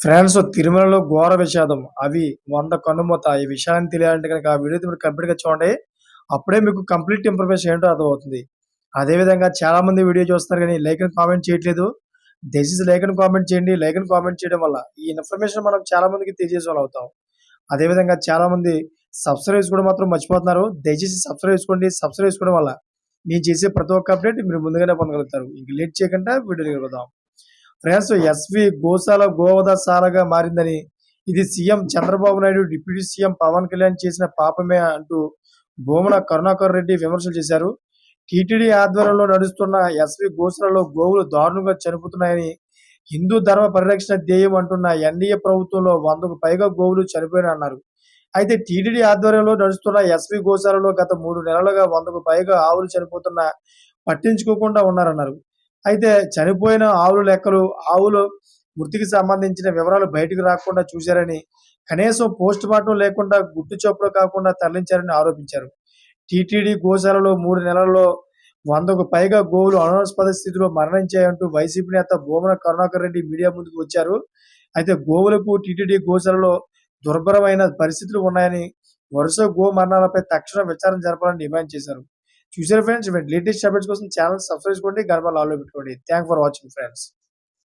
France తిరుమలలో ఘోర విషాదం. అవి 100 కన్నుమూత. ఈ విషయాన్ని తెలియాలంటే గనక ఆ వీడియో మీరు కంప్లీట్‌గా చూడండి. అప్పుడే మీకు కంప్లీట్ ఇన్ఫర్మేషన్ ఏంటో అర్థమవుతుంది. అదే విధంగా చాలామంది వీడియో చూస్తున్నారు గానీ లైక్ అండ్ కామెంట్ చేయట్లేదు. దయచేసి లైక్ అండ్ కామెంట్ చేయండి. లైక్ అండ్ కామెంట్ చేయడం వల్ల ఈ ఇన్ఫర్మేషన్ మనం చాలా మందికి తెలియజేసేవాళ్ళం అవుతాం. అదే విధంగా చాలామంది సబ్స్క్రైబ్ చేసుకోవడం మాత్రం మర్చిపోతున్నారు. దయచేసి సబ్స్క్రైబ్ చేసుకోండి. సబ్స్క్రైబ్ చేసుకోవడం వల్ల నేను చేసే ప్రతి ఒక్క అప్డేట్ మీరు ముందుగానే పొందగలుగుతారు. ఇంక లేట్ చేయకుండా వీడియోలోకి వెళ్దాం. ఫ్రాన్స్ ఎస్వి గోశాల గోవధశాలగా మారిందని, ఇది CM Chandrababu Naidu, deputy CM Pawan Kalyan చేసిన పాపమే అంటూ భూమన కరుణాకర్ రెడ్డి విమర్శలు చేశారు. టీటీడీ ఆధ్వర్యంలో నడుస్తున్న ఎస్వి గోశాలలో గోవులు దారుణంగా చనిపోతున్నాయని, హిందూ ధర్మ పరిరక్షణ ధ్యేయం అంటున్న ఎన్డీఏ ప్రభుత్వంలో 100కు పైగా గోవులు చనిపోయాయన్నారు. అయితే టీటీడీ ఆధ్వర్యంలో నడుస్తున్న ఎస్వి గోశాలలో గత 3 నెలలుగా 100కు పైగా ఆవులు చనిపోతున్నా పట్టించుకోకుండా ఉన్నారన్నారు. అయితే చనిపోయిన ఆవుల లెక్కలు, ఆవులు మృతికి సంబంధించిన వివరాలు బయటకు రాకుండా చూశారని, కనీసం పోస్ట్‌మార్టం లేకుండా గుట్టు చప్పుడు కాకుండా తరలించారని ఆరోపించారు. టీటీడీ గోశాలలో 3 నెలల్లో 100కు పైగా గోవులు అనుమానాస్పద స్థితిలో మరణించాయంటూ వైసీపీ నేత భూమన కరుణాకర్ రెడ్డి మీడియా ముందుకు వచ్చారు. అయితే గోవులకు టీటీడీ గోశాలలో దుర్భరమైన పరిస్థితులు ఉన్నాయని, వరుస గో మరణాలపై తక్షణ విచారణ జరపాలని డిమాండ్ చేశారు. చూసారా ఫ్రెండ్స్, లేటెస్ట్ అప్డేట్స్ కోసం ఛానల్ సబ్స్క్రైబ్ చేసుకోండి, గంట ఆన్‌లో పెట్టుకోండి. Thanks for watching friends.